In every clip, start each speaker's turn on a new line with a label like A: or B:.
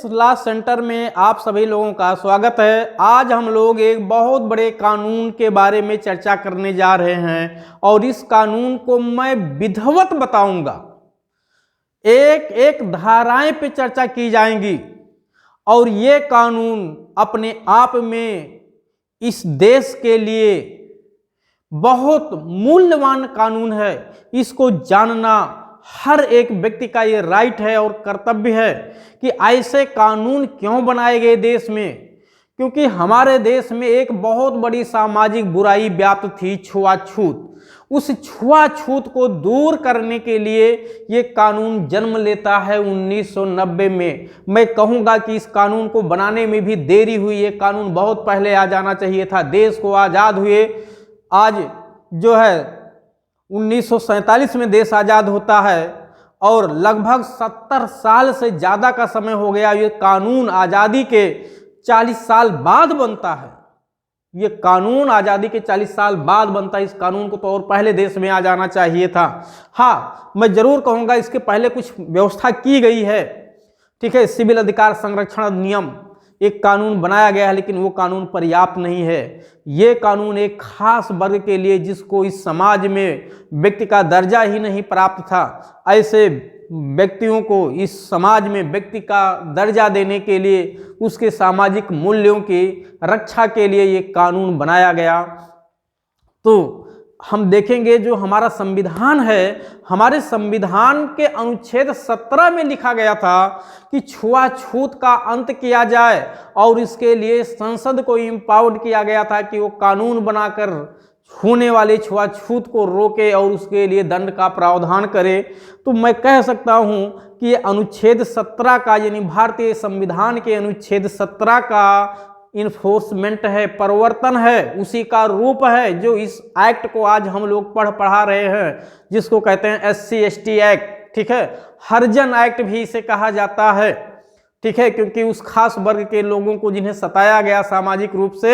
A: Law centre में आप सभी लोगों का स्वागत है। आज हम लोग एक बहुत बड़े कानून के बारे में चर्चा करने जा रहे हैं और इस कानून को मैं विधिवत बताऊंगा। एक एक धाराएं पे चर्चा की जाएंगी और ये कानून अपने आप में इस देश के लिए बहुत मूल्यवान कानून है। इसको जानना हर एक व्यक्ति का ये राइट है और कर्तव्य है कि ऐसे कानून क्यों बनाए गए देश में, क्योंकि हमारे देश में एक बहुत बड़ी सामाजिक बुराई व्याप्त थी, छुआछूत। उस छुआछूत को दूर करने के लिए ये कानून जन्म लेता है 1990 में। मैं कहूँगा कि इस कानून को बनाने में भी देरी हुई। ये कानून बहुत पहले आ जाना चाहिए था। देश को आज़ाद हुए आज जो है 1947 में देश आज़ाद होता है और लगभग 70 साल से ज़्यादा का समय हो गया। ये कानून आज़ादी के 40 साल बाद बनता है। ये कानून आज़ादी के 40 साल बाद बनता है। इस कानून को तो और पहले देश में आ जाना चाहिए था। हाँ, मैं ज़रूर कहूँगा इसके पहले कुछ व्यवस्था की गई है, ठीक है। सिविल अधिकार संरक्षण अधिनियम एक कानून बनाया गया है, लेकिन वो कानून पर्याप्त नहीं है। ये कानून एक खास वर्ग के लिए, जिसको इस समाज में व्यक्ति का दर्जा ही नहीं प्राप्त था, ऐसे व्यक्तियों को इस समाज में व्यक्ति का दर्जा देने के लिए, उसके सामाजिक मूल्यों की रक्षा के लिए ये कानून बनाया गया। तो हम देखेंगे जो हमारा संविधान है, हमारे संविधान के अनुच्छेद 17 में लिखा गया था कि छुआछूत का अंत किया जाए और इसके लिए संसद को एम्पावर्ड किया गया था कि वो कानून बनाकर होने वाले छुआछूत को रोके और उसके लिए दंड का प्रावधान करे। तो मैं कह सकता हूं कि ये अनुच्छेद 17 का, यानी भारतीय संविधान के अनुच्छेद 17 का इन्फोर्समेंट है, परिवर्तन है, उसी का रूप है जो इस एक्ट को आज हम लोग पढ़ा रहे हैं, जिसको कहते हैं SC ST एक्ट, ठीक है। हरिजन एक्ट भी इसे कहा जाता है, ठीक है, क्योंकि उस खास वर्ग के लोगों को जिन्हें सताया गया सामाजिक रूप से,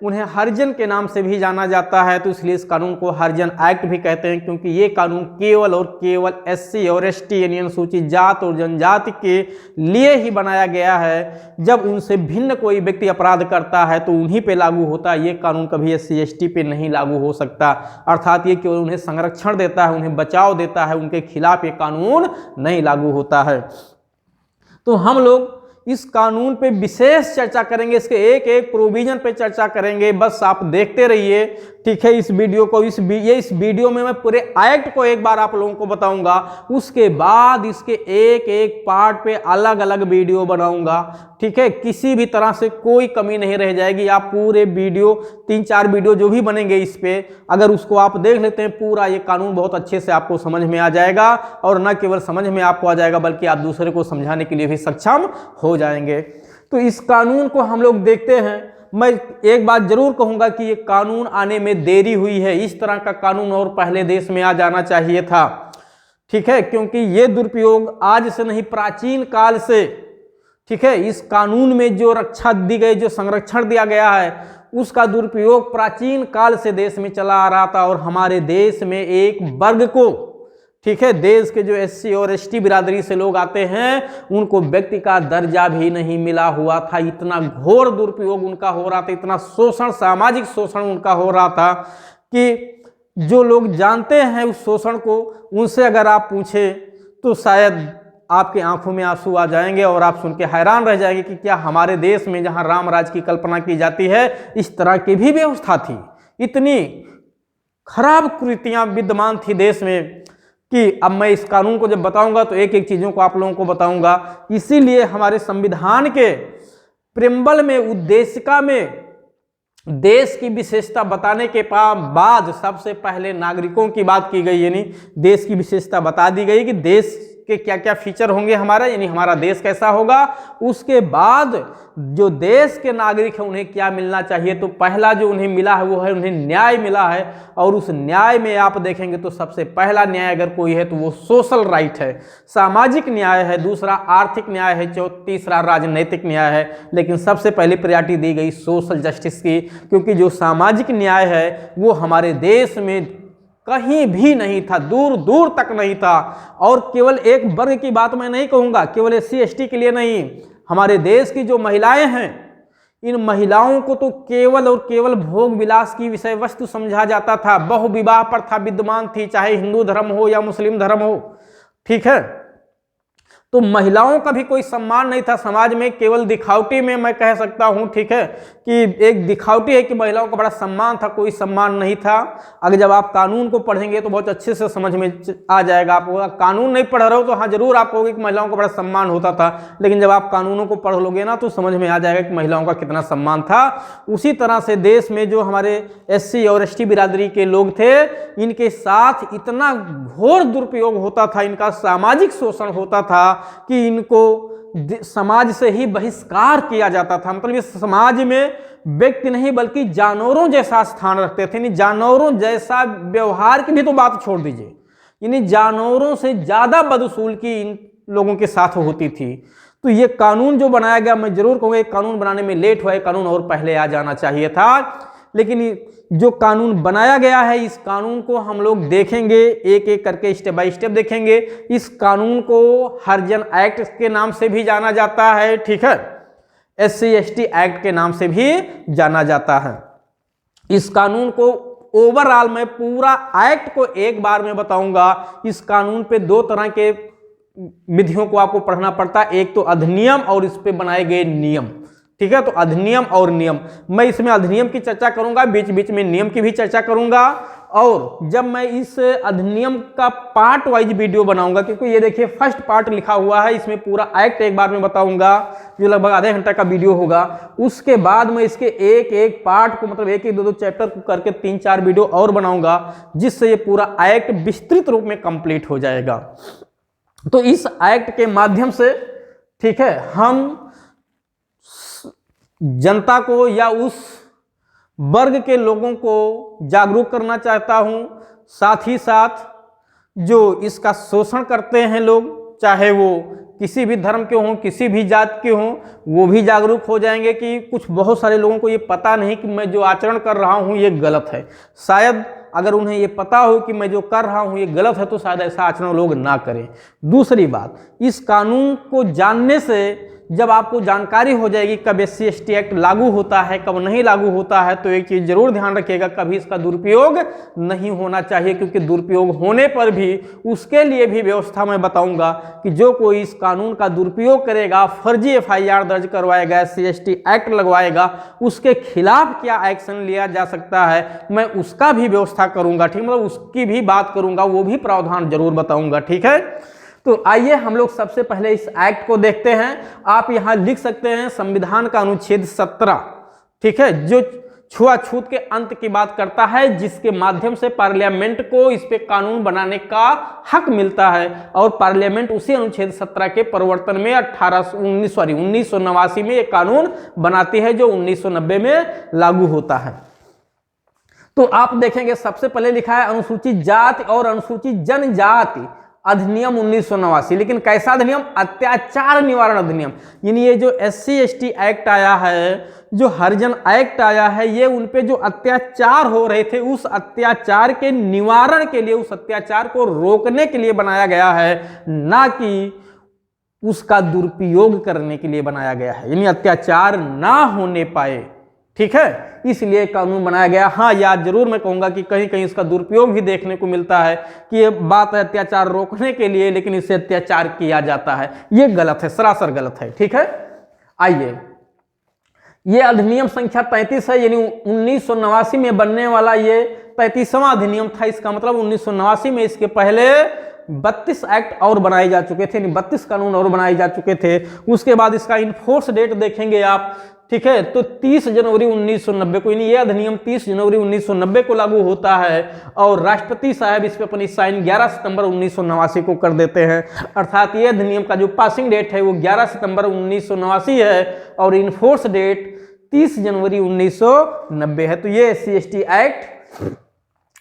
A: उन्हें हरिजन के नाम से भी जाना जाता है। तो इसलिए इस कानून को हरिजन एक्ट भी कहते हैं, क्योंकि ये कानून केवल और केवल SC और ST यानी अनुसूचित जात और जनजाति के लिए ही बनाया गया है। जब उनसे भिन्न कोई व्यक्ति अपराध करता है तो उन्हीं पे लागू होता है। ये कानून कभी SC ST पे नहीं लागू हो सकता। अर्थात ये केवल उन्हें संरक्षण देता है, उन्हें बचाव देता है, उनके खिलाफ ये कानून नहीं लागू होता है। तो हम लोग इस कानून पे विशेष चर्चा करेंगे, इसके एक एक प्रोविजन पे चर्चा करेंगे। बस आप देखते रहिए, ठीक है, इस वीडियो को। इस वीडियो में मैं पूरे एक्ट को एक बार आप लोगों को बताऊंगा, उसके बाद इसके एक एक पार्ट पे अलग अलग वीडियो बनाऊंगा, ठीक है। किसी भी तरह से कोई कमी नहीं रह जाएगी। आप पूरे वीडियो 3-4 वीडियो जो भी बनेंगे इस पे, अगर उसको आप देख लेते हैं पूरा, ये कानून बहुत अच्छे से आपको समझ में आ जाएगा। और न केवल समझ में आपको आ जाएगा, बल्कि आप दूसरे को समझाने के लिए भी सक्षम हो जाएंगे। तो इस कानून को हम लोग देखते हैं। मैं एक बात जरूर कहूंगा कि ये कानून आने में देरी हुई है। इस तरह का कानून और पहले देश में आ जाना चाहिए था, ठीक है, क्योंकि ये दुरुपयोग आज से नहीं, प्राचीन काल से, ठीक है, इस कानून में जो रक्षा दी गई, जो संरक्षण दिया गया है, उसका दुरुपयोग प्राचीन काल से देश में चला आ रहा था। और हमारे देश में एक वर्ग को, ठीक है, देश के जो SC और ST बिरादरी से लोग आते हैं, उनको व्यक्ति का दर्जा भी नहीं मिला हुआ था। इतना घोर दुरुपयोग उनका हो रहा था, इतना शोषण, सामाजिक शोषण उनका हो रहा था कि जो लोग जानते हैं उस शोषण को, उनसे अगर आप पूछें तो शायद आपके आंखों में आंसू आ जाएंगे और आप सुन के हैरान रह जाएंगे कि क्या हमारे देश में, जहां राम राज की कल्पना की जाती है, इस तरह की भी व्यवस्था थी। इतनी खराब कुरीतियां विद्यमान थी देश में कि अब मैं इस कानून को जब बताऊंगा तो एक एक चीजों को आप लोगों को बताऊंगा। इसीलिए हमारे संविधान के प्रेम्बल में, उद्देशिका में देश की विशेषता बताने के बाद सबसे पहले नागरिकों की बात की गई, यानी देश की विशेषता बता दी गई कि देश के क्या क्या फीचर होंगे हमारा, यानी हमारा देश कैसा होगा। उसके बाद जो देश के नागरिक हैं उन्हें क्या मिलना चाहिए, तो पहला जो उन्हें मिला है वो है उन्हें न्याय मिला है। और उस न्याय में आप देखेंगे तो सबसे पहला न्याय अगर कोई है तो वो सोशल राइट है, सामाजिक न्याय है। दूसरा आर्थिक न्याय है, तीसरा राजनीतिक न्याय है। लेकिन सबसे पहले प्रायोरिटी दी गई सोशल जस्टिस की, क्योंकि जो सामाजिक न्याय है वो हमारे देश में कहीं भी नहीं था, दूर दूर तक नहीं था। और केवल एक वर्ग की बात मैं नहीं कहूँगा, केवल SC ST के लिए नहीं, हमारे देश की जो महिलाएं हैं, इन महिलाओं को तो केवल और केवल भोग विलास की विषय वस्तु समझा जाता था। बहुविवाह प्रथा विद्यमान थी, चाहे हिंदू धर्म हो या मुस्लिम धर्म हो, ठीक है। तो महिलाओं का भी कोई सम्मान नहीं था समाज में, केवल दिखावटी में मैं कह सकता हूं, ठीक है, कि एक दिखावटी है कि महिलाओं का बड़ा सम्मान था, कोई सम्मान नहीं था। अगर जब आप कानून को पढ़ेंगे तो बहुत अच्छे से समझ में आ जाएगा। आप कानून नहीं पढ़ रहे हो तो हाँ जरूर आप कहोगे कि महिलाओं का बड़ा सम्मान होता था, लेकिन जब आप कानूनों को पढ़ लोगे ना तो समझ में आ जाएगा कि महिलाओं का कितना सम्मान था। उसी तरह से देश में जो हमारे SC और ST बिरादरी के लोग थे, इनके साथ इतना घोर दुरुपयोग होता था, इनका सामाजिक शोषण होता था कि इनको समाज से ही बहिष्कार किया जाता था। मतलब इस समाज में व्यक्ति नहीं बल्कि जानवरों जैसा स्थान रखते थे। यानी जानवरों जैसा व्यवहार की भी तो बात छोड़ दीजिए, यानी जानवरों से ज्यादा बदसलूकी इन लोगों के साथ होती थी। तो ये कानून जो बनाया गया, मैं जरूर कहूँगा कानून बनाने में लेट हुआ है, कानून और पहले आ जाना चाहिए था। लेकिन जो कानून बनाया गया है, इस कानून को हम लोग देखेंगे, एक एक करके स्टेप बाय स्टेप देखेंगे। इस कानून को हरिजन एक्ट के नाम से भी जाना जाता है, ठीक है, SC ST एक्ट के नाम से भी जाना जाता है। इस कानून को ओवरऑल मैं पूरा एक्ट को एक बार में बताऊंगा। इस कानून पे दो तरह के विधियों को आपको पढ़ना पड़ता है, एक तो अधिनियम और इस पे बनाए गए नियम, ठीक है। तो अधिनियम और नियम, मैं इसमें अधिनियम की चर्चा करूंगा, बीच बीच में नियम की भी चर्चा करूंगा। और जब मैं इस अधिनियम का पार्ट वाइज वीडियो बनाऊंगा, क्योंकि ये देखिए फर्स्ट पार्ट लिखा हुआ है, इसमें पूरा एक्ट एक बार में बताऊंगा जो लगभग आधे घंटे का वीडियो होगा। उसके बाद मैं इसके एक एक पार्ट को, मतलब एक एक दो चैप्टर को करके 3-4 वीडियो और बनाऊंगा, जिससे ये पूरा एक्ट विस्तृत रूप में कंप्लीट हो जाएगा। तो इस एक्ट के माध्यम से, ठीक है, हम जनता को या उस वर्ग के लोगों को जागरूक करना चाहता हूं। साथ ही साथ जो इसका शोषण करते हैं लोग, चाहे वो किसी भी धर्म के हों, किसी भी जात के हों, वो भी जागरूक हो जाएंगे कि कुछ बहुत सारे लोगों को ये पता नहीं कि मैं जो आचरण कर रहा हूं ये गलत है। शायद अगर उन्हें ये पता हो कि मैं जो कर रहा हूं ये गलत है तो शायद ऐसा आचरण लोग ना करें। दूसरी बात, इस कानून को जानने से जब आपको जानकारी हो जाएगी कब SC ST एक्ट लागू होता है, कब नहीं लागू होता है, तो एक चीज जरूर ध्यान रखिएगा, कभी इसका दुरुपयोग नहीं होना चाहिए, क्योंकि दुरुपयोग होने पर भी उसके लिए भी व्यवस्था मैं बताऊंगा कि जो कोई इस कानून का दुरुपयोग करेगा, फर्जी FIR दर्ज करवाएगा, SC ST एक्ट लगवाएगा, उसके खिलाफ क्या एक्शन लिया जा सकता है, मैं उसका भी व्यवस्था करूंगा, ठीक, मतलब उसकी भी बात करूंगा, वो भी प्रावधान जरूर बताऊंगा, ठीक है। तो आइए हम लोग सबसे पहले इस एक्ट को देखते हैं। आप यहां लिख सकते हैं संविधान का अनुच्छेद 17, ठीक है, जो छुआछूत के अंत की बात करता है, जिसके माध्यम से पार्लियामेंट को इस पे कानून बनाने का हक मिलता है। और पार्लियामेंट उसी अनुच्छेद 17 के परिवर्तन में 1989 में एक कानून बनाती है, जो 1990 में लागू होता है। तो आप देखेंगे सबसे पहले लिखा है अनुसूचित जाति और अनुसूचित जनजाति अधिनियम 1989। लेकिन कैसा अधिनियम? अत्याचार निवारण अधिनियम। यानी ये जो SC ST एक्ट आया है, जो हरिजन एक्ट आया है, ये उनपे जो अत्याचार हो रहे थे उस अत्याचार के निवारण के लिए, उस अत्याचार को रोकने के लिए बनाया गया है, ना कि उसका दुरुपयोग करने के लिए बनाया गया है। यानी अत्याचार ना होने पाए, ठीक है, इसलिए कानून बनाया गया। हाँ, याद जरूर मैं कहूंगा कि कहीं कहीं इसका दुरुपयोग भी देखने को मिलता है कि ये बात है अत्याचार रोकने के लिए, लेकिन इससे अत्याचार किया जाता है। ये गलत है, सरासर गलत है, ठीक है। आइए, ये अधिनियम संख्या 33 है, यानी 1989 में बनने वाला ये 35वां अधिनियम था। इसका मतलब 1989 में इसके पहले 32 एक्ट और बनाए जा चुके थे, 32 कानून और बनाए जा चुके थे। उसके बाद इसका इन्फोर्स डेट देखेंगे आप, ठीक है, तो 30 जनवरी 1990 को, यानी ये अधिनियम 30 जनवरी 1990 को लागू होता है और राष्ट्रपति साहब इस पे अपनी साइन 11 सितंबर 1989 को कर देते हैं। अर्थात ये अधिनियम का जो पासिंग डेट है वो 11 सितंबर 1989 है और इन्फोर्स डेट 30 जनवरी 1990 है। तो ये SC ST एक्ट।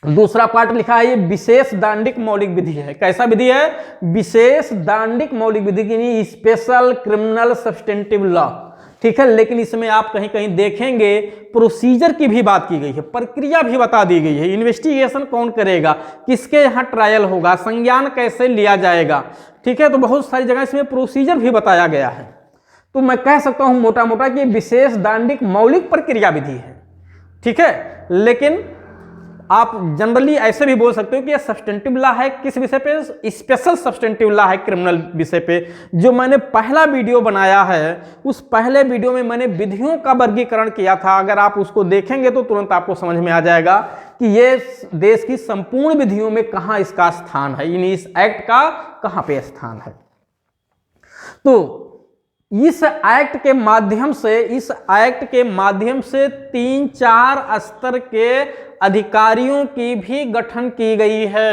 A: दूसरा पार्ट लिखा है, ये विशेष दांडिक मौलिक विधि है। कैसा विधि है? विशेष दांडिक मौलिक विधि, यानी स्पेशल क्रिमिनल सब्सटेंटिव लॉ, ठीक है। लेकिन इसमें आप कहीं कहीं देखेंगे प्रोसीजर की भी बात की गई है, प्रक्रिया भी बता दी गई है। इन्वेस्टिगेशन कौन करेगा, किसके यहाँ ट्रायल होगा, संज्ञान कैसे लिया जाएगा, ठीक है। तो बहुत सारी जगह इसमें प्रोसीजर भी बताया गया है। तो मैं कह सकता हूं मोटा मोटा कि विशेष दांडिक मौलिक प्रक्रिया विधि है, ठीक है। लेकिन आप जनरली ऐसे भी बोल सकते हो कि यह सब्सटेंटिव लॉ है। किस विषय पे? स्पेशल सब्सटेंटिव लॉ है, क्रिमिनल विषय पे। जो मैंने पहला वीडियो बनाया है, उस पहले वीडियो में मैंने विधियों का वर्गीकरण किया था। अगर आप उसको देखेंगे तो तुरंत आपको समझ में आ जाएगा कि ये देश की संपूर्ण विधियों में कहां इसका स्थान है, यानी इस एक्ट का कहां पे स्थान है। तो इस एक्ट के माध्यम से 3-4 स्तर के अधिकारियों की भी गठन की गई है,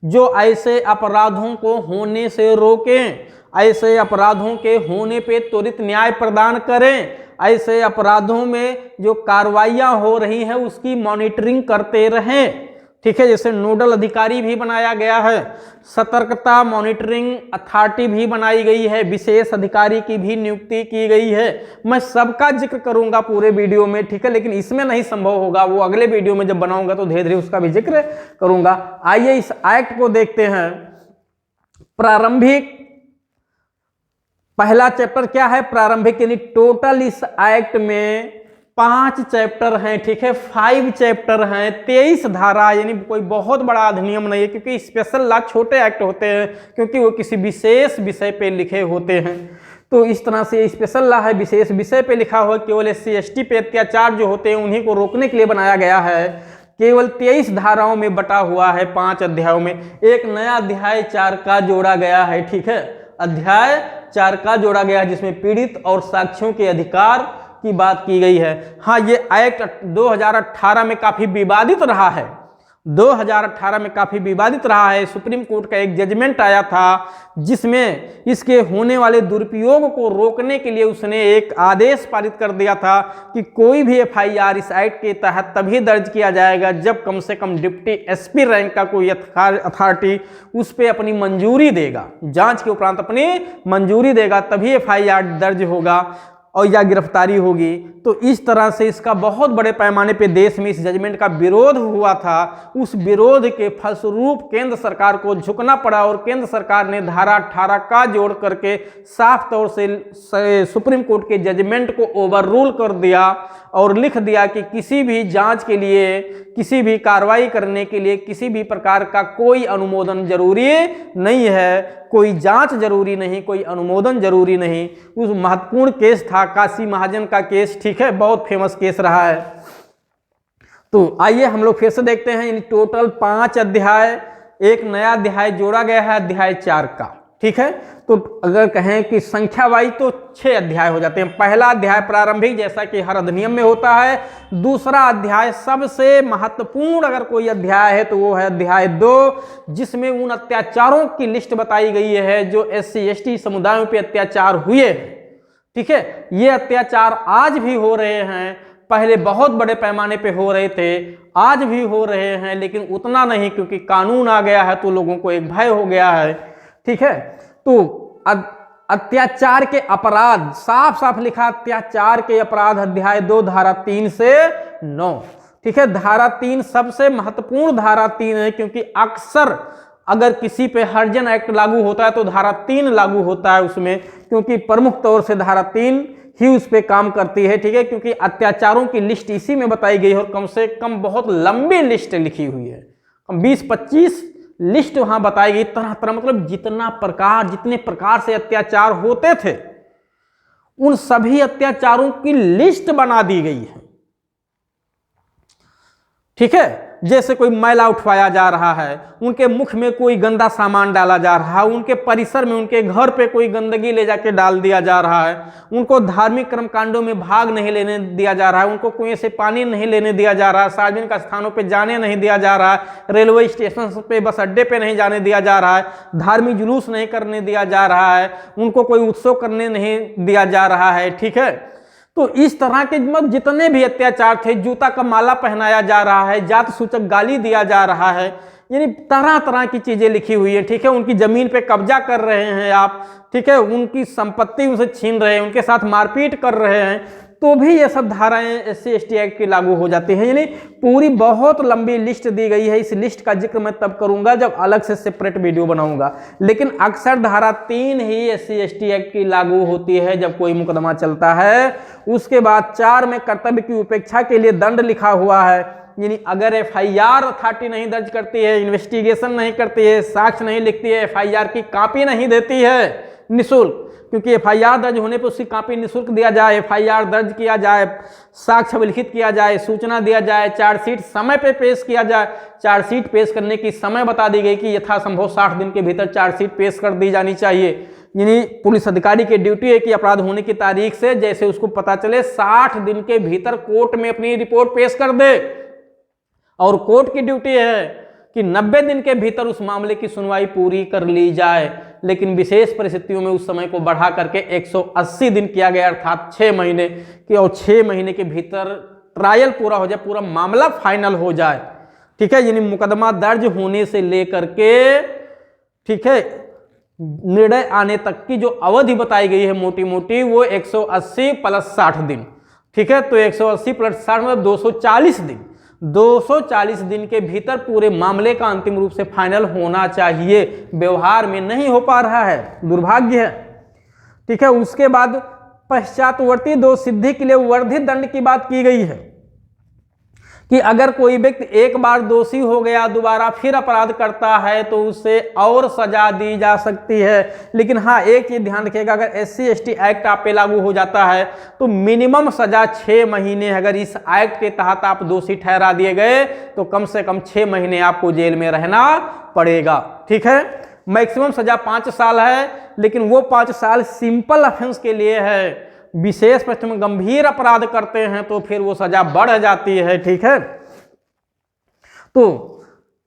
A: जो ऐसे अपराधों को होने से रोकें, ऐसे अपराधों के होने पे त्वरित न्याय प्रदान करें, ऐसे अपराधों में जो कार्रवाइयां हो रही हैं उसकी मॉनिटरिंग करते रहें, ठीक है। जैसे नोडल अधिकारी भी बनाया गया है, सतर्कता मॉनिटरिंग अथॉरिटी भी बनाई गई है, विशेष अधिकारी की भी नियुक्ति की गई है। मैं सबका जिक्र करूंगा पूरे वीडियो में, ठीक है, लेकिन इसमें नहीं संभव होगा। वो अगले वीडियो में जब बनाऊंगा तो धीरे धीरे उसका भी जिक्र करूंगा। आइए इस एक्ट को देखते हैं। प्रारंभिक, पहला चैप्टर क्या है? प्रारंभिक, यानी टोटल इस एक्ट में 5 चैप्टर हैं, ठीक है, 5 चैप्टर हैं, 23 धारा, यानी कोई बहुत बड़ा अधिनियम नहीं है, क्योंकि स्पेशल लॉ छोटे एक्ट होते हैं, क्योंकि वो किसी विशेष विषय पे लिखे होते हैं। तो इस तरह से स्पेशल लॉ है, विशेष विषय पे लिखा हुआ। केवल SC/ST पे अत्याचार जो होते हैं उन्हीं को रोकने के लिए बनाया गया है। केवल 23 धाराओं में बटा हुआ है, 5 अध्यायों में। एक नया अध्याय 4 का जोड़ा गया है, ठीक है, अध्याय 4 का जोड़ा गया है, जिसमें पीड़ित और साक्ष्यों के अधिकार की बात की गई है। हाँ, ये एक्ट 2018 में काफी विवादित रहा है, 2018 में काफी विवादित रहा है। सुप्रीम कोर्ट का एक जजमेंट आया था जिसमें इसके होने वाले दुरुपयोग को रोकने के लिए उसने एक आदेश पारित कर दिया था कि कोई भी FIR इस एक्ट के तहत तभी दर्ज किया जाएगा जब कम से कम डिप्टी SP रैंक का कोई अथॉरिटी उस पर अपनी मंजूरी देगा, जांच के उपरांत अपनी मंजूरी देगा, तभी FIR दर्ज होगा और या गिरफ्तारी होगी। तो इस तरह से इसका बहुत बड़े पैमाने पे देश में इस जजमेंट का विरोध हुआ था। उस विरोध के फलस्वरूप केंद्र सरकार को झुकना पड़ा और केंद्र सरकार ने धारा 18 का जोड़ करके साफ तौर से सुप्रीम कोर्ट के जजमेंट को ओवररूल कर दिया और लिख दिया कि किसी भी जांच के लिए, किसी भी कार्रवाई करने के लिए किसी भी प्रकार का कोई अनुमोदन जरूरी नहीं है, कोई जांच जरूरी नहीं, कोई अनुमोदन जरूरी नहीं। उस महत्वपूर्ण केस था काशी महाजन का केस, ठीक है, बहुत फेमस केस रहा है। तो आइए हम लोग फिर से देखते हैं। इन टोटल 5 अध्याय, एक नया अध्याय जोड़ा गया है, अध्याय 4 का, ठीक है। तो अगर कहें कि संख्या वाइज तो 6 अध्याय हो जाते हैं। पहला अध्याय प्रारंभिक, जैसा कि हर अधिनियम में होता है। दूसरा अध्याय सबसे महत्वपूर्ण अगर कोई अध्याय है तो वो है अध्याय 2, जिसमें उन अत्याचारों की लिस्ट बताई गई है जो SC/ST समुदायों पे अत्याचार हुए हैं, ठीक है। ये अत्याचार आज भी हो रहे हैं, पहले बहुत बड़े पैमाने पे हो रहे थे, आज भी हो रहे हैं, लेकिन उतना नहीं, क्योंकि कानून आ गया है तो लोगों को एक भय हो गया है, ठीक है। तो अत्याचार के अपराध साफ साफ लिखा, अत्याचार के अपराध अध्याय 2 धारा 3 से 9, ठीक है। धारा 3 सबसे महत्वपूर्ण धारा 3 है, क्योंकि अक्सर अगर किसी पे हर्जन एक्ट लागू होता है तो धारा 3 लागू होता है उसमें, क्योंकि प्रमुख तौर से धारा 3 ही उस पे काम करती है, ठीक है। क्योंकि अत्याचारों की लिस्ट इसी में बताई गई है और कम से कम बहुत लंबी लिस्ट लिखी हुई है, 20-25 लिस्ट वहां बताई गई, तरह तरह, मतलब जितने प्रकार से अत्याचार होते थे उन सभी अत्याचारों की लिस्ट बना दी गई है, ठीक है। जैसे कोई मैला उठवाया जा रहा है, उनके मुख में कोई गंदा सामान डाला जा रहा है, उनके परिसर में, उनके घर पे कोई गंदगी ले जाके डाल दिया जा रहा है, उनको धार्मिक कर्मकांडों में भाग नहीं लेने दिया जा रहा है, उनको कुएं से पानी नहीं लेने दिया जा रहा है, सार्वजनिक स्थानों पे जाने नहीं दिया जा रहा है, रेलवे स्टेशन पे, बस अड्डे पे नहीं जाने दिया जा रहा है, धार्मिक जुलूस नहीं करने दिया जा रहा है, उनको कोई उत्सव करने नहीं दिया जा रहा है, ठीक है। तो इस तरह के जितने भी अत्याचार थे, जूता का माला पहनाया जा रहा है, जात सूचक गाली दिया जा रहा है, यानी तरह तरह की चीजें लिखी हुई है, ठीक है। उनकी जमीन पे कब्जा कर रहे हैं आप, ठीक है, उनकी संपत्ति उनसे छीन रहे हैं, उनके साथ मारपीट कर रहे हैं, तो भी ये सब धाराएं SC/ST एक्ट की लागू हो जाती हैं। यानी पूरी बहुत लंबी लिस्ट दी गई है। इस लिस्ट का जिक्र मैं तब करूंगा जब अलग से सेपरेट वीडियो बनाऊंगा, लेकिन अक्सर धारा 3 ही SC/ST एक्ट की लागू होती है जब कोई मुकदमा चलता है। उसके बाद 4 में कर्तव्य की उपेक्षा के लिए दंड लिखा हुआ है। यानी अगर FIR अथॉरिटी नहीं दर्ज करती है, इन्वेस्टिगेशन नहीं करती है, साक्ष्य नहीं लिखती है, FIR की कॉपी नहीं देती है निःशुल्क, क्योंकि FIR दर्ज होने पर उसकी कॉपी निःशुल्क दिया जाए, FIR दर्ज किया जाए, साक्ष्य लिखित किया जाए, सूचना दिया जाए, चार्जशीट समय पे पेश किया जाए। चार्जशीट पेश करने की समय बता दी गई कि यथासंभव 60 दिन के भीतर चार्जशीट पेश कर दी जानी चाहिए। यानी पुलिस अधिकारी की ड्यूटी है कि अपराध होने की तारीख से जैसे उसको पता चले 60 दिन के भीतर कोर्ट में अपनी रिपोर्ट पेश कर दे, और कोर्ट की ड्यूटी है कि 90 दिन के भीतर उस मामले की सुनवाई पूरी कर ली जाए। लेकिन विशेष परिस्थितियों में उस समय को बढ़ा करके 180 दिन किया गया, अर्थात 6 महीने की, और 6 महीने के भीतर ट्रायल पूरा हो जाए, पूरा मामला फाइनल हो जाए। ठीक है, यानी मुकदमा दर्ज होने से लेकर के, ठीक है, निर्णय आने तक की जो अवधि बताई गई है मोटी मोटी, वो 180 + 60 दिन। ठीक है, तो 180 + 60 मतलब 240 दिन। 240 दिन के भीतर पूरे मामले का अंतिम रूप से फाइनल होना चाहिए। व्यवहार में नहीं हो पा रहा है, दुर्भाग्य है। ठीक है, उसके बाद पश्चातवर्ती दोष सिद्धि के लिए वर्धित दंड की बात की गई है कि अगर कोई व्यक्ति एक बार दोषी हो गया, दोबारा फिर अपराध करता है तो उसे और सजा दी जा सकती है। लेकिन हाँ, एक चीज ध्यान रखिएगा, अगर SC/ST एक्ट आप पे लागू हो जाता है तो मिनिमम सजा 6 महीने। अगर इस एक्ट के तहत आप दोषी ठहरा दिए गए तो कम से कम 6 महीने आपको जेल में रहना पड़ेगा। ठीक है, मैक्सिमम सजा 5 साल है, लेकिन वो 5 साल सिंपल ऑफेंस के लिए है। विशेष परिस्थिति में गंभीर अपराध करते हैं तो फिर वो सजा बढ़ जाती है। ठीक है, तो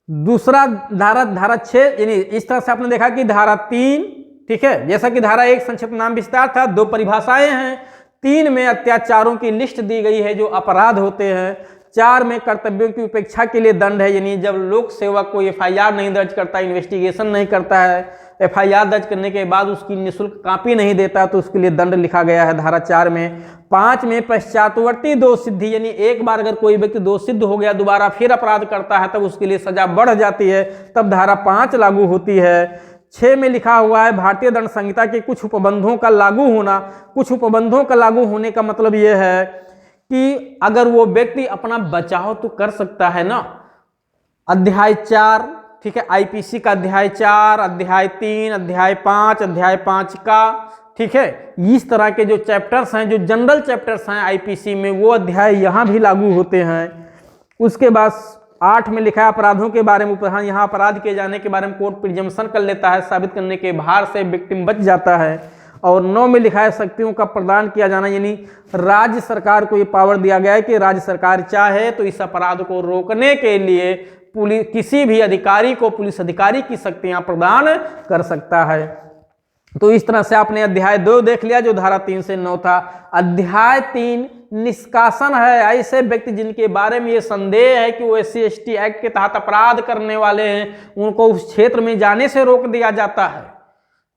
A: दूसरा धारा 6, यानी इस तरह से आपने देखा कि धारा 3, ठीक है, जैसा कि धारा 1 संक्षिप्त नाम विस्तार था, 2 परिभाषाएं हैं। 3 में अत्याचारों की लिस्ट दी गई है जो अपराध होते हैं। 4 में कर्तव्यों की उपेक्षा के लिए दंड है, यानी जब लोक सेवक कोई FIR नहीं दर्ज करता, इन्वेस्टिगेशन नहीं करता है, FIR दर्ज करने के बाद उसकी निःशुल्क कॉपी नहीं देता तो उसके लिए दंड लिखा गया है धारा 4 में। 5 में पश्चातवर्ती दोष सिद्धि, यानी एक बार अगर कोई व्यक्ति दोष सिद्ध हो गया, दोबारा फिर अपराध करता है तब उसके लिए सजा बढ़ जाती है, तब धारा 5 लागू होती है। 6 में लिखा हुआ है भारतीय दंड संहिता के कुछ उपबंधों का लागू होना। कुछ उपबंधों का लागू होने का मतलब यह है कि अगर वो व्यक्ति अपना बचाव तो कर सकता है ना, अध्याय 4, ठीक है, IPC का अध्याय 4, अध्याय 3, अध्याय 5, अध्याय 5 का, ठीक है, इस तरह के जो चैप्टर्स हैं, जो जनरल चैप्टर्स हैं IPC में, वो अध्याय यहाँ भी लागू होते हैं। उसके बाद 8 में लिखा है अपराधों के बारे में उपधान। यहाँ अपराध किए जाने के बारे में कोर्ट प्रिजम्पशन कर लेता है, साबित करने के भार से विक्टिम बच जाता है। और 9 में लिखा है शक्तियों का प्रदान किया जाना, यानी राज्य सरकार को ये पावर दिया गया है कि राज्य सरकार चाहे तो इस अपराध को रोकने के लिए पुलिस, किसी भी अधिकारी को पुलिस अधिकारी की शक्तियां प्रदान कर सकता है। तो इस तरह से आपने अध्याय 2 देख लिया जो धारा 3 से 9 था। अध्याय 3 निष्कासन है। ऐसे व्यक्ति जिनके बारे में ये संदेह है कि वो SC/ST एक्ट के तहत अपराध करने वाले हैं, उनको उस क्षेत्र में जाने से रोक दिया जाता है।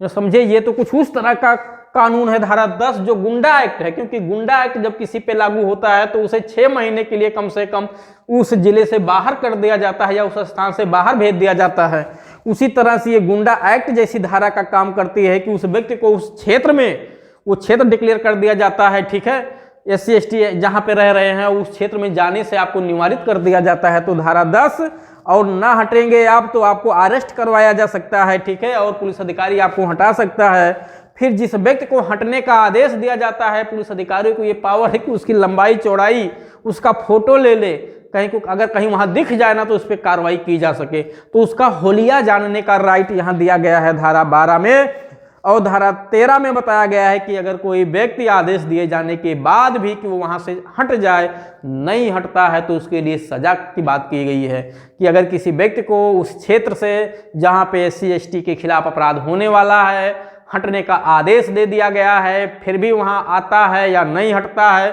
A: जो समझे, ये तो कुछ उस तरह का कानून है। धारा 10 जो गुंडा एक्ट है, क्योंकि गुंडा एक्ट जब किसी पे लागू होता है तो उसे 6 महीने के लिए कम से कम उस जिले से बाहर कर दिया जाता है या उस स्थान से बाहर भेज दिया जाता है। उसी तरह से ये गुंडा एक्ट जैसी धारा का काम करती है कि उस व्यक्ति को उस क्षेत्र में, वो क्षेत्र डिक्लेयर कर दिया जाता है। ठीक है, SC/ST जहां पे रह रहे हैं उस क्षेत्र में जाने से आपको निवारित कर दिया जाता है। तो धारा 10, और ना हटेंगे आप तो आपको अरेस्ट करवाया जा सकता है। ठीक है, और पुलिस अधिकारी आपको हटा सकता है। फिर जिस व्यक्ति को हटने का आदेश दिया जाता है, पुलिस अधिकारी को ये पावर है कि उसकी लंबाई चौड़ाई, उसका फोटो ले ले, कहीं को अगर कहीं वहां दिख जाए ना तो उस पर कार्रवाई की जा सके। तो उसका होलिया जानने का राइट यहाँ दिया गया है धारा 12 में। और धारा 13 में बताया गया है कि अगर कोई व्यक्ति आदेश दिए जाने के बाद भी कि वो वहां से हट जाए, नहीं हटता है तो उसके लिए सजा की बात की गई है कि अगर किसी व्यक्ति को उस क्षेत्र से जहां पे SC/ST के खिलाफ अपराध होने वाला है, हटने का आदेश दे दिया गया है, फिर भी वहां आता है या नहीं हटता है,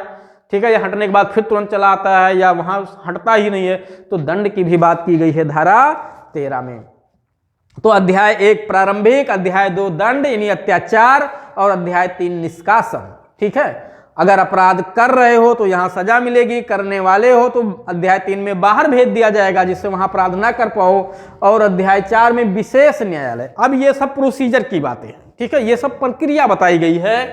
A: ठीक है, या हटने के बाद फिर तुरंत चला आता है या वहां हटता ही नहीं है, तो दंड की भी बात की गई है धारा 13 में। तो अध्याय 1 प्रारंभिक, अध्याय 2 दंड यानी अत्याचार, और अध्याय 3 निष्कासन। ठीक है, अगर अपराध कर रहे हो तो यहां सजा मिलेगी, करने वाले हो तो अध्याय 3 में बाहर भेज दिया जाएगा जिससे वहां अपराध ना कर पाओ, और अध्याय 4 में विशेष न्यायालय। अब ये सब प्रोसीजर की बातें हैं, ठीक है, ये सब प्रक्रिया बताई गई है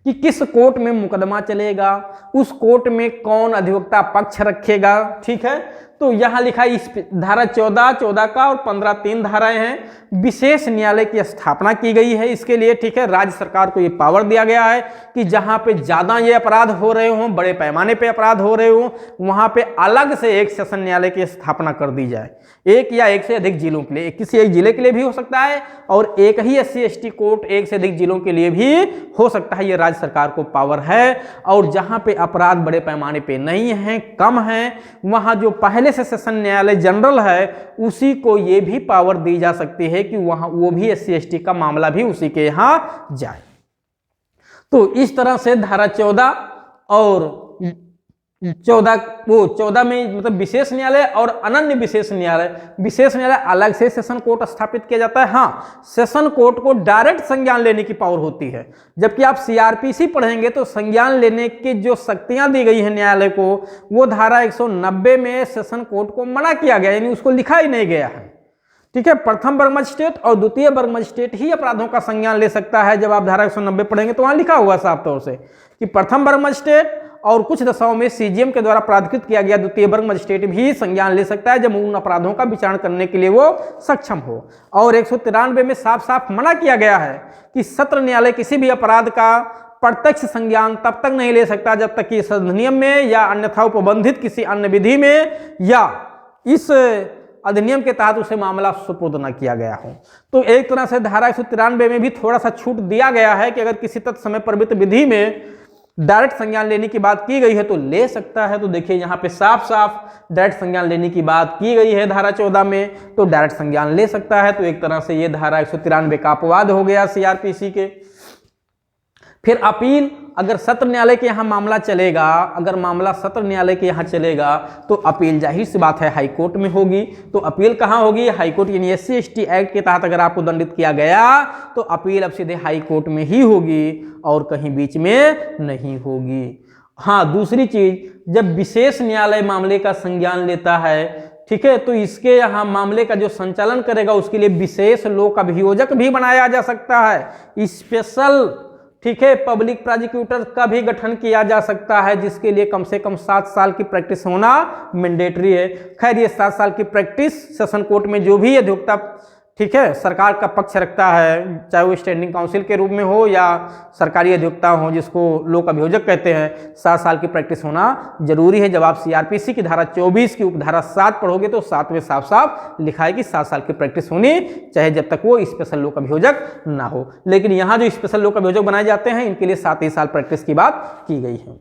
A: कि किस कोर्ट में मुकदमा चलेगा, उस कोर्ट में कौन अधिवक्ता पक्ष रखेगा, ठीक है। तो यहां लिखा है इस धारा 14 का और 15 3 धाराएं हैं। विशेष न्यायालय की स्थापना की गई है इसके लिए, ठीक है। राज्य सरकार को ये पावर दिया गया है कि जहां पे ज्यादा ये अपराध हो रहे हों, बड़े पैमाने पे अपराध हो रहे हों, वहां पे अलग से एक सेशन न्यायालय की स्थापना कर दी जाए, एक या एक से अधिक जिलों के लिए, किसी एक जिले के लिए भी हो सकता है, और एक ही SC/ST कोर्ट एक से अधिक जिलों के लिए भी हो सकता है। ये राज्य सरकार को पावर है। और जहां पे अपराध बड़े पैमाने पे नहीं है, कम है, वहां जो पहले से सेशन न्यायालय जनरल है उसी को ये भी पावर दी जा सकती है कि वहां वो भी SC/ST का मामला भी उसी के यहां जाए। तो इस तरह से धारा 14 और 14 में मतलब विशेष न्यायालय और अनन्य विशेष न्यायालय। विशेष न्यायालय अलग से सेशन कोर्ट स्थापित किया जाता है। हाँ, सेशन कोर्ट को डायरेक्ट संज्ञान लेने की पावर होती है, जबकि आप CRPC पढ़ेंगे तो संज्ञान लेने की जो शक्तियां दी गई है न्यायालय को, वो धारा 190 में सेशन कोर्ट को मना किया गया, यानी उसको लिखा ही नहीं गया है, ठीक है। प्रथम वर्ग मजिस्ट्रेट और द्वितीय वर्ग मजिस्ट्रेट ही अपराधों का संज्ञान ले सकता है। जब आप धारा 190 पढ़ेंगे तो वहां लिखा हुआ साफ तौर से कि प्रथम वर्ग मजिस्ट्रेट और कुछ दशाओं में CGM के द्वारा प्राधिकृत किया गया द्वितीय वर्ग मजिस्ट्रेट भी संज्ञान ले सकता है जब उन अपराधों का विचारण करने के लिए वो सक्षम हो। और 193 में साफ साफ मना किया गया है कि सत्र न्यायालय किसी भी अपराध का प्रत्यक्ष संज्ञान तब तक नहीं ले सकता जब तक कि इस अधिनियम में या अन्यथा उपबंधित किसी अन्य विधि में या इस अधिनियम के तहत उसे मामला सुपुर्द न किया गया हो। तो एक तरह से धारा 193 में भी थोड़ा सा छूट दिया गया है कि अगर किसी तत्समय प्रवृत्त विधि में डायरेक्ट संज्ञान लेने की बात की गई है तो ले सकता है। तो देखिए यहाँ पे साफ साफ डायरेक्ट संज्ञान लेने की बात की गई है धारा 14 में, तो डायरेक्ट संज्ञान ले सकता है। तो एक तरह से ये धारा 193 का अपवाद हो गया CRPC के। फिर अपील, अगर सत्र न्यायालय के यहाँ मामला चलेगा, अगर मामला सत्र न्यायालय के यहाँ चलेगा तो अपील जाहिर सी बात है हाई कोर्ट में होगी। तो अपील कहाँ होगी? हाई कोर्ट, यानी SC/ST एक्ट के तहत अगर आपको दंडित किया गया तो अपील अब सीधे हाई कोर्ट में ही होगी और कहीं बीच में नहीं होगी। हाँ, दूसरी चीज, जब विशेष न्यायालय मामले का संज्ञान लेता है, ठीक है, तो इसके यहाँ मामले का जो संचालन करेगा उसके लिए विशेष लोक अभियोजक भी बनाया जा सकता है। स्पेशल, ठीक है, पब्लिक प्रोसिक्यूटर का भी गठन किया जा सकता है जिसके लिए कम से कम 7 साल की प्रैक्टिस होना मैंडेटरी है। खैर, ये 7 साल की प्रैक्टिस सेशन कोर्ट में जो भी अधिवक्ता, ठीक है, सरकार का पक्ष रखता है, चाहे वो स्टैंडिंग काउंसिल के रूप में हो या सरकारी अधिवक्ता हो जिसको लोक अभियोजक कहते हैं, 7 साल की प्रैक्टिस होना जरूरी है। जब आप CRPC की धारा 24 की उपधारा 7 पढ़ोगे तो 7 में साफ साफ लिखा है कि 7 साल की प्रैक्टिस होनी चाहे जब तक वो स्पेशल लोक अभियोजक ना हो। लेकिन यहाँ जो स्पेशल लोक अभियोजक बनाए जाते हैं इनके लिए 7 ही साल प्रैक्टिस की बात की गई है।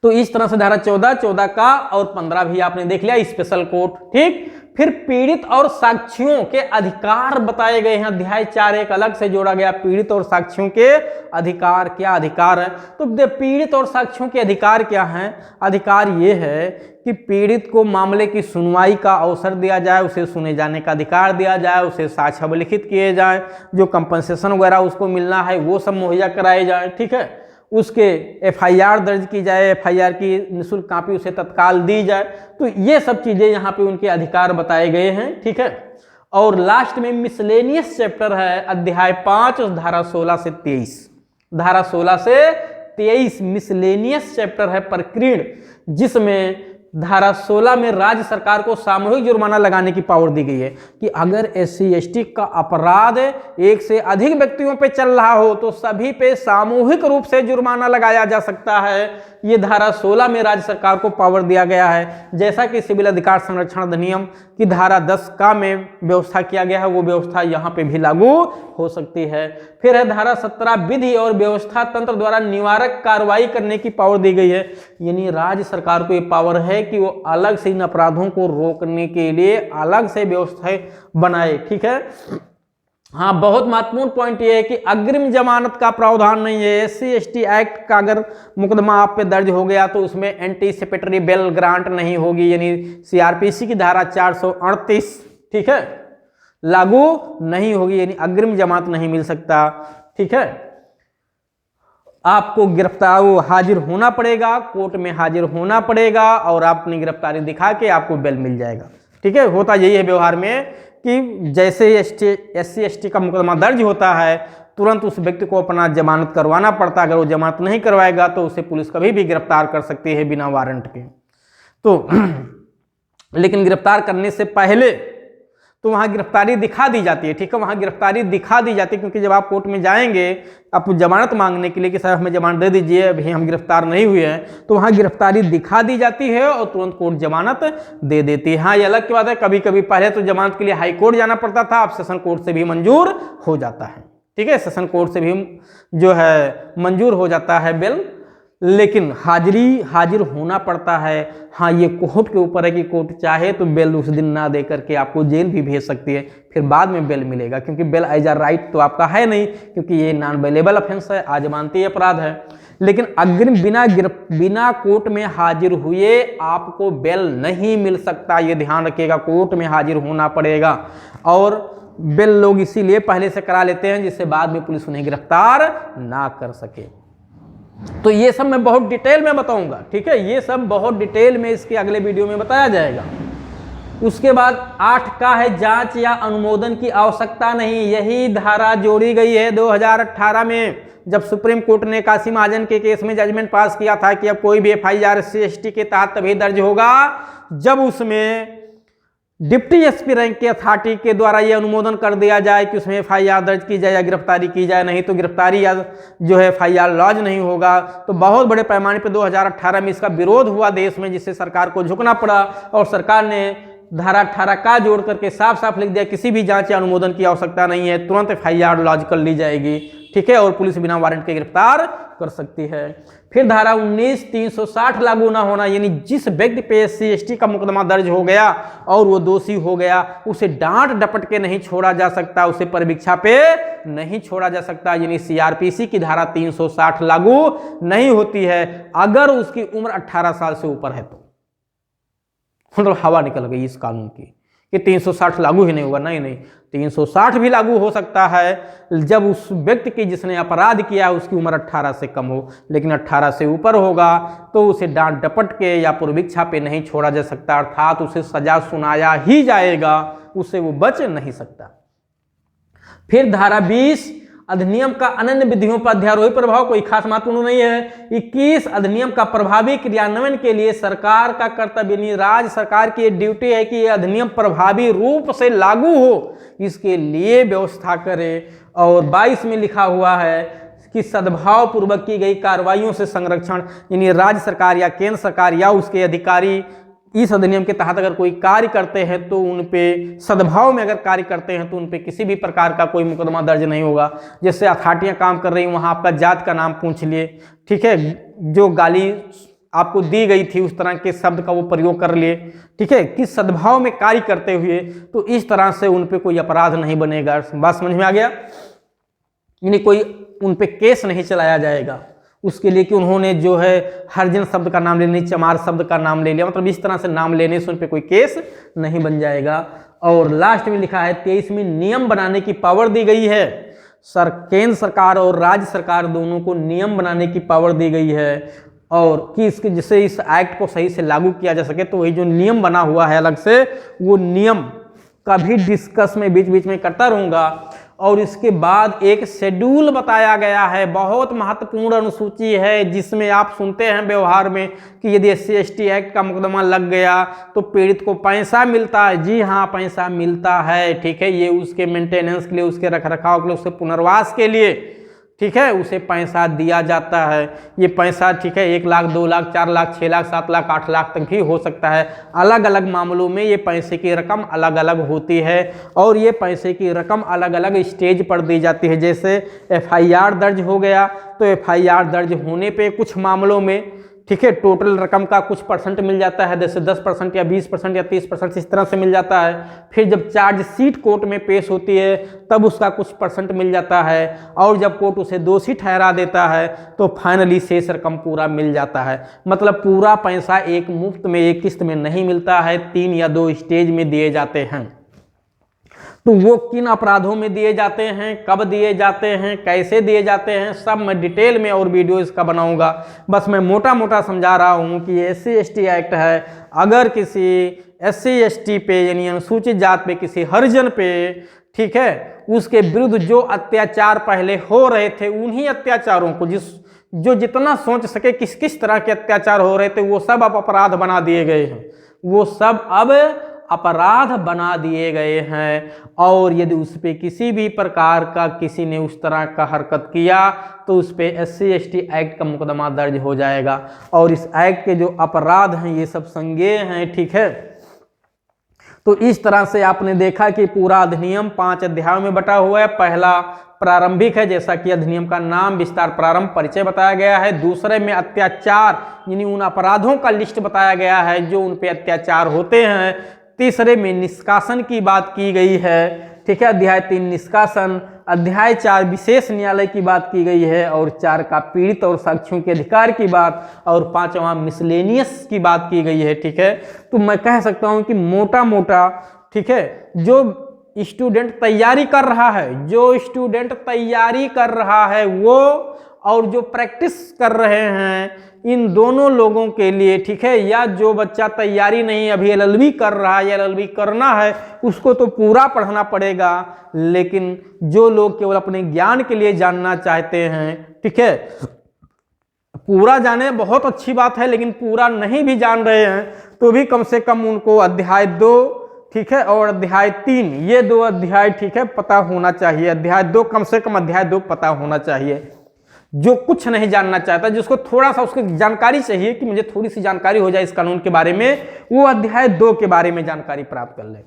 A: तो इस तरह से धारा 14 का और 15 भी आपने देख लिया, स्पेशल कोर्ट, ठीक। फिर पीड़ित और साक्षियों के अधिकार बताए गए हैं। अध्याय 4 एक अलग से जोड़ा गया, पीड़ित और साक्षियों के अधिकार। क्या अधिकार है? तो पीड़ित और साक्षियों के अधिकार क्या हैं? अधिकार ये है कि पीड़ित को मामले की सुनवाई का अवसर दिया जाए, उसे सुने जाने का अधिकार दिया जाए, उसे साक्ष्य अभिलिखित किए जाए, जो कंपनसेशन वगैरह उसको मिलना है वो सब मुहैया कराए जाए, ठीक है, उसके FIR दर्ज की जाए, FIR की निःशुल्क कॉपी उसे तत्काल दी जाए। तो ये सब चीजें यहाँ पे उनके अधिकार बताए गए हैं, ठीक है। और लास्ट में मिसलेनियस चैप्टर है, अध्याय 5 धारा 16 से 23, धारा 16 से 23 मिसलेनियस चैप्टर है प्रकीर्ण, जिसमें धारा 16 में राज्य सरकार को सामूहिक जुर्माना लगाने की पावर दी गई है कि अगर SC/ST का अपराध एक से अधिक व्यक्तियों पे चल रहा हो तो सभी पे सामूहिक रूप से जुर्माना लगाया जा सकता है। ये धारा 16 में राज्य सरकार को पावर दिया गया है, जैसा कि सिविल अधिकार संरक्षण अधिनियम की धारा 10 का में व्यवस्था किया गया है, वो व्यवस्था यहाँ पे भी लागू हो सकती है। फिर है धारा 17 विधि और व्यवस्था तंत्र द्वारा निवारक कार्रवाई करने की पावर दी गई है, यानी राज्य सरकार को ये पावर है कि वो अलग से इन अपराधों को रोकने के लिए अलग से व्यवस्थाएं बनाए, ठीक है। हाँ, बहुत महत्वपूर्ण पॉइंट ये है कि अग्रिम जमानत का प्रावधान नहीं है। SC/ST एक्ट का अगर मुकदमा आप पे दर्ज हो गया तो उसमें एंटीसिपेटरी बेल ग्रांट नहीं होगी, यानी CRPC की धारा 438, ठीक है, लागू नहीं होगी, यानी अग्रिम जमानत नहीं मिल सकता, ठीक है। आपको हाजिर होना पड़ेगा, कोर्ट में हाजिर होना पड़ेगा और आप अपनी गिरफ्तारी दिखा के आपको बेल मिल जाएगा। ठीक है, होता यही है व्यवहार में कि जैसे ही SC/ST का मुकदमा दर्ज होता है तुरंत उस व्यक्ति को अपना जमानत करवाना पड़ता है। अगर वो जमानत नहीं करवाएगा तो उसे पुलिस कभी भी गिरफ्तार कर सकती है बिना वारंट के। तो लेकिन गिरफ्तार करने से पहले तो वहाँ गिरफ्तारी दिखा दी जाती है। ठीक है, वहाँ गिरफ्तारी दिखा दी जाती है, क्योंकि जब आप कोर्ट में जाएंगे आप जमानत मांगने के लिए कि साहब हमें जमानत दे दीजिए, अभी हम गिरफ्तार नहीं हुए हैं, तो वहाँ गिरफ्तारी दिखा दी जाती है और तुरंत कोर्ट जमानत दे देती है। हाँ, ये अलग की बात है, कभी कभी पहले तो जमानत के लिए हाई कोर्ट जाना पड़ता था, अब सेशन कोर्ट से भी मंजूर हो जाता है। ठीक है, सेशन कोर्ट से भी जो है मंजूर हो जाता है बेल, लेकिन हाजिर होना पड़ता है। हाँ, ये कोर्ट के ऊपर है कि कोर्ट चाहे तो बेल उस दिन ना दे करके आपको जेल भी भेज सकती है, फिर बाद में बेल मिलेगा, क्योंकि बेल एज अ राइट तो आपका है नहीं, क्योंकि ये नॉन बेलेबल ऑफेंस है, आजमानती अपराध है। लेकिन अगर बिना कोर्ट में हाजिर हुए आपको बेल नहीं मिल सकता, ये ध्यान रखिएगा, कोर्ट में हाजिर होना पड़ेगा। और बेल लोग इसीलिए पहले से करा लेते हैं जिससे बाद में पुलिस उन्हें गिरफ्तार ना कर सके। तो ये सब मैं बहुत डिटेल में बताऊंगा। ठीक है, ये सब बहुत डिटेल में इसके अगले वीडियो में बताया जाएगा। उसके बाद 8 का है जांच या अनुमोदन की आवश्यकता नहीं। यही धारा जोड़ी गई है 2018 में, जब सुप्रीम कोर्ट ने कासिम महाजन के केस में जजमेंट पास किया था कि अब कोई भी FIR SC/ST के तहत तभी दर्ज होगा जब उसमें डिप्टी SP रैंक के अथॉरिटी के द्वारा ये अनुमोदन कर दिया जाए कि उसमें FIR दर्ज की जाए या गिरफ्तारी की जाए, नहीं तो गिरफ्तारी या जो है FIR लॉज नहीं होगा। तो बहुत बड़े पैमाने पर 2018 में इसका विरोध हुआ देश में, जिससे सरकार को झुकना पड़ा और सरकार ने धारा 18 का जोड़ करके साफ साफ लिख दिया किसी भी जांच या अनुमोदन की आवश्यकता नहीं है, तुरंत FIR लॉज कर ली जाएगी। ठीक है, और पुलिस बिना वारंट के गिरफ्तार कर सकती है। फिर धारा 19(360) लागू ना होना, यानी जिस व्यक्ति पे SC/ST का मुकदमा दर्ज हो गया और वो दोषी हो गया, उसे डांट डपट के नहीं छोड़ा जा सकता, उसे परीक्षा पे नहीं छोड़ा जा सकता। यानी CRPC की धारा 360 लागू नहीं होती है अगर उसकी उम्र 18 साल से ऊपर है। तो मतलब हवा निकल गई इस कानून की कि 360 लागू ही नहीं होगा। नहीं, 360 भी लागू हो सकता है जब उस व्यक्ति की जिसने अपराध किया है उसकी उम्र 18 से कम हो, लेकिन 18 से ऊपर होगा तो उसे डांट डपट के या पूर्वीक्षा पे नहीं छोड़ा जा सकता, अर्थात उसे सजा सुनाया ही जाएगा, उससे वो बच नहीं सकता। फिर धारा 20 अधिनियम का अन्य विधियों पर अध्यारोही प्रभाव कोई खास महत्वपूर्ण नहीं है। 21 अधिनियम का प्रभावी क्रियान्वयन के लिए सरकार का कर्तव्य, यानी राज्य सरकार की ड्यूटी है कि यह अधिनियम प्रभावी रूप से लागू हो, इसके लिए व्यवस्था करे। और 22 में लिखा हुआ है कि सद्भाव पूर्वक की गई कार्रवाइयों से संरक्षण, यानी राज्य सरकार या केंद्र सरकार या उसके अधिकारी इस अधिनियम के तहत अगर कोई कार्य करते हैं तो उन पे सद्भाव में अगर कार्य करते हैं तो उन पे किसी भी प्रकार का कोई मुकदमा दर्ज नहीं होगा। जैसे अथॉरिटियां काम कर रही हैं, वहाँ आपका जात का नाम पूछ लिए, ठीक है, जो गाली आपको दी गई थी उस तरह के शब्द का वो प्रयोग कर लिए, ठीक है, किस सद्भाव में कार्य करते हुए, तो इस तरह से उन पे कोई अपराध नहीं बनेगा। बात समझ में आ गया? यानी कोई उन पे केस नहीं चलाया जाएगा उसके लिए कि उन्होंने जो है हरिजन शब्द का नाम ले लिया, चमार शब्द का नाम ले लिया, मतलब इस तरह से नाम लेने से उन पे कोई केस नहीं बन जाएगा। और लास्ट में लिखा है 23 में नियम बनाने की पावर दी गई है। केंद्र सरकार और राज्य सरकार दोनों को नियम बनाने की पावर दी गई है, और कि इसके जिससे इस एक्ट को सही से लागू किया जा सके। तो वही जो नियम बना हुआ है अलग से, वो नियम का भी डिस्कस में बीच बीच में करता रहूँगा। और इसके बाद एक शेड्यूल बताया गया है, बहुत महत्वपूर्ण अनुसूची है, जिसमें आप सुनते हैं व्यवहार में कि यदि SC/ST एक्ट का मुकदमा लग गया तो पीड़ित को पैसा मिलता है। जी हाँ, पैसा मिलता है, ठीक है, ये उसके मेंटेनेंस के लिए, उसके रखरखाव के लिए, उसके पुनर्वास के लिए, ठीक है, उसे पैसा दिया जाता है। ये पैसा, ठीक है, 1 लाख, 2 लाख, 4 लाख, 6 लाख, 7 लाख, 8 लाख तक भी हो सकता है। अलग अलग मामलों में ये पैसे की रकम अलग अलग होती है, और ये पैसे की रकम अलग अलग स्टेज पर दी जाती है। जैसे FIR दर्ज हो गया तो FIR दर्ज होने पे कुछ मामलों में, ठीक है, टोटल रकम का कुछ परसेंट मिल जाता है, जैसे 10% या 20% या 30%, इस तरह से मिल जाता है। फिर जब चार्जशीट कोर्ट में पेश होती है तब उसका कुछ परसेंट मिल जाता है, और जब कोर्ट उसे दोषी ठहरा देता है तो फाइनली शेष रकम पूरा मिल जाता है। मतलब पूरा पैसा एक मुफ्त में, एक किस्त में नहीं मिलता है, 3 या 2 स्टेज में दिए जाते हैं। तो वो किन अपराधों में दिए जाते हैं, कब दिए जाते हैं, कैसे दिए जाते हैं, सब मैं डिटेल में और वीडियो इसका बनाऊंगा। बस मैं मोटा मोटा समझा रहा हूं कि ये SC/ST एक्ट है। अगर किसी SC/ST पे यानी अनुसूचित जात पे, किसी हरिजन पे, ठीक है, उसके विरुद्ध जो अत्याचार पहले हो रहे थे, उन्हीं अत्याचारों को जो जितना सोच सके किस किस तरह के अत्याचार हो रहे थे, वो सब अब अपराध बना दिए गए हैं। वो सब अब अपराध बना दिए गए हैं। और यदि उस पर किसी भी प्रकार का किसी ने उस तरह का हरकत किया तो उस पर SC/ST एक्ट का मुकदमा दर्ज हो जाएगा। और इस एक्ट के जो अपराध हैं ये सब संज्ञेय हैं, ठीक है। तो इस तरह से आपने देखा कि पूरा अधिनियम 5 अध्यायों में बटा हुआ है। पहला प्रारंभिक है, जैसा कि अधिनियम का नाम विस्तार प्रारंभ परिचय बताया गया है। दूसरे में अत्याचार यानी उन अपराधों का लिस्ट बताया गया है जो उन पे अत्याचार होते हैं। तीसरे में निष्कासन की बात की गई है, ठीक है, अध्याय 3 निष्कासन। अध्याय 4 विशेष न्यायालय की बात की गई है। और 4 का पीड़ित और साक्षियों के अधिकार की बात। और 5वां मिसलेनियस की बात की गई है, ठीक है। तो मैं कह सकता हूं कि मोटा मोटा, ठीक है, जो स्टूडेंट तैयारी कर रहा है, जो स्टूडेंट तैयारी कर रहा है वो और जो प्रैक्टिस कर रहे हैं, इन दोनों लोगों के लिए, ठीक है, या जो बच्चा तैयारी नहीं अभी LLB कर रहा है या LLB करना है, उसको तो पूरा पढ़ना पड़ेगा। लेकिन जो लोग केवल अपने ज्ञान के लिए जानना चाहते हैं, ठीक है, पूरा जाने बहुत अच्छी बात है, लेकिन पूरा नहीं भी जान रहे हैं तो भी कम से कम उनको अध्याय 2, ठीक है, और अध्याय 3, ये 2 अध्याय, ठीक है, पता होना चाहिए। अध्याय 2 कम से कम अध्याय 2 पता होना चाहिए। जो कुछ नहीं जानना चाहता, जिसको थोड़ा सा उसकी जानकारी चाहिए कि मुझे थोड़ी सी जानकारी हो जाए इस कानून के बारे में, वो अध्याय 2 के बारे में जानकारी प्राप्त कर ले,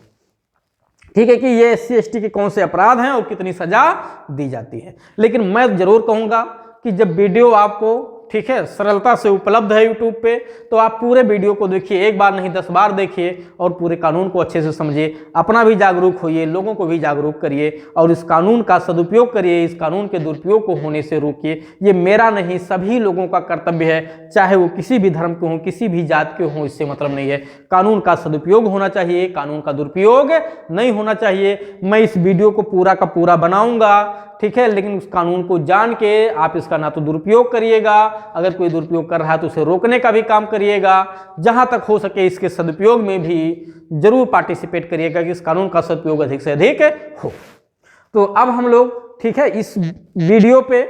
A: ठीक है, कि ये SC/ST के कौन से अपराध हैं और कितनी सजा दी जाती है। लेकिन मैं जरूर कहूंगा कि जब वीडियो आपको, ठीक है, सरलता से उपलब्ध है यूट्यूब पे, तो आप पूरे वीडियो को देखिए, एक बार नहीं 10 बार देखिए और पूरे कानून को अच्छे से समझिए। अपना भी जागरूक होइए, लोगों को भी जागरूक करिए और इस कानून का सदुपयोग करिए, इस कानून के दुरुपयोग को होने से रोकिए। ये मेरा नहीं, सभी लोगों का कर्तव्य है, चाहे वो किसी भी धर्म के हों, किसी भी जात के हों, इससे मतलब नहीं है। कानून का सदुपयोग होना चाहिए, कानून का दुरुपयोग नहीं होना चाहिए। मैं इस वीडियो को पूरा का पूरा बनाऊंगा, ठीक है, लेकिन उस कानून को जान के आप इसका ना तो दुरुपयोग करिएगा, अगर कोई दुरुपयोग कर रहा है तो उसे रोकने का भी काम करिएगा। जहां तक हो सके इसके सदुपयोग में भी जरूर पार्टिसिपेट करिएगा कि इस कानून का सदुपयोग अधिक से अधिक हो। तो अब हम लोग, ठीक है, इस वीडियो पे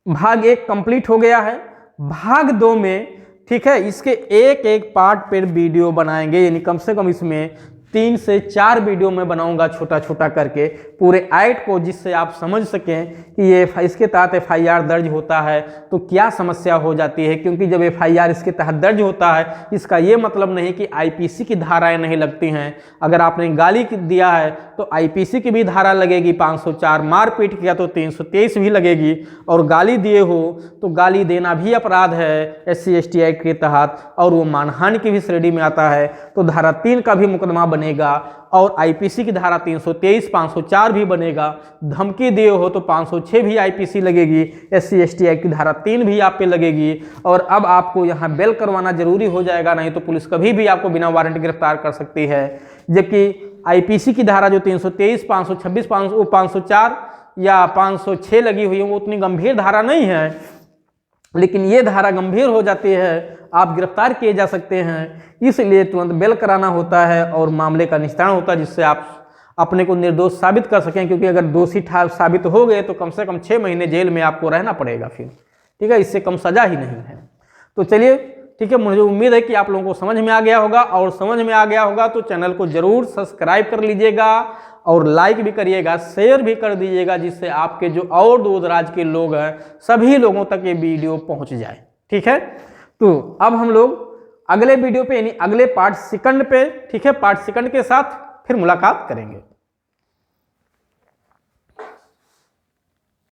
A: भाग 1 कंप्लीट हो गया है। भाग 2 में, ठीक है, इसके एक एक पार्ट पर वीडियो बनाएंगे, यानी कम से कम इसमें 3 से 4 वीडियो में बनाऊंगा छोटा छोटा करके पूरे एक्ट को, जिससे आप समझ सकें कि ये इसके तहत FIR दर्ज होता है तो क्या समस्या हो जाती है। क्योंकि जब FIR इसके तहत दर्ज होता है, इसका ये मतलब नहीं कि IPC की धाराएं नहीं लगती हैं। अगर आपने गाली दिया है तो IPC की भी धारा लगेगी 504, मारपीट किया तो 323 भी लगेगी, और गाली दिए हो तो गाली देना भी अपराध है SC/ST एक्ट के तहत, और वो मानहानि की भी श्रेणी में आता है तो धारा 3 का भी मुकदमा बनेगा, और IPC की धारा 323, 504 भी बनेगा। धमकी दिए हो तो 506 भी IPC लगेगी, SC/ST एक्ट की धारा 3 भी आप पे लगेगी। और अब आपको यहाँ बेल करवाना जरूरी हो जाएगा, नहीं तो पुलिस कभी भी आपको बिना वारंट गिरफ्तार कर सकती है। जबकि IPC की धारा जो 323, 526, 504 या 506 लगी हुई है वो उतनी गंभीर धारा नहीं है, लेकिन ये धारा गंभीर हो जाती है, आप गिरफ्तार किए जा सकते हैं। इसलिए तुरंत बेल कराना होता है और मामले का निस्तारण होता है, जिससे आप अपने को निर्दोष साबित कर सकें। क्योंकि अगर दोषी साबित हो गए तो कम से कम 6 महीने जेल में आपको रहना पड़ेगा फिर, ठीक है, इससे कम सजा ही नहीं है। तो चलिए, ठीक है, मुझे उम्मीद है कि आप लोगों को समझ में आ गया होगा, और समझ में आ गया होगा तो चैनल को जरूर सब्सक्राइब कर लीजिएगा और लाइक भी करिएगा, शेयर भी कर दीजिएगा, जिससे आपके जो और दूर दराज के लोग हैं सभी लोगों तक ये वीडियो पहुंच जाए, ठीक है। तो अब हम लोग अगले वीडियो पे, यानी अगले पार्ट 2 पे, ठीक है, पार्ट 2 के साथ फिर मुलाकात करेंगे।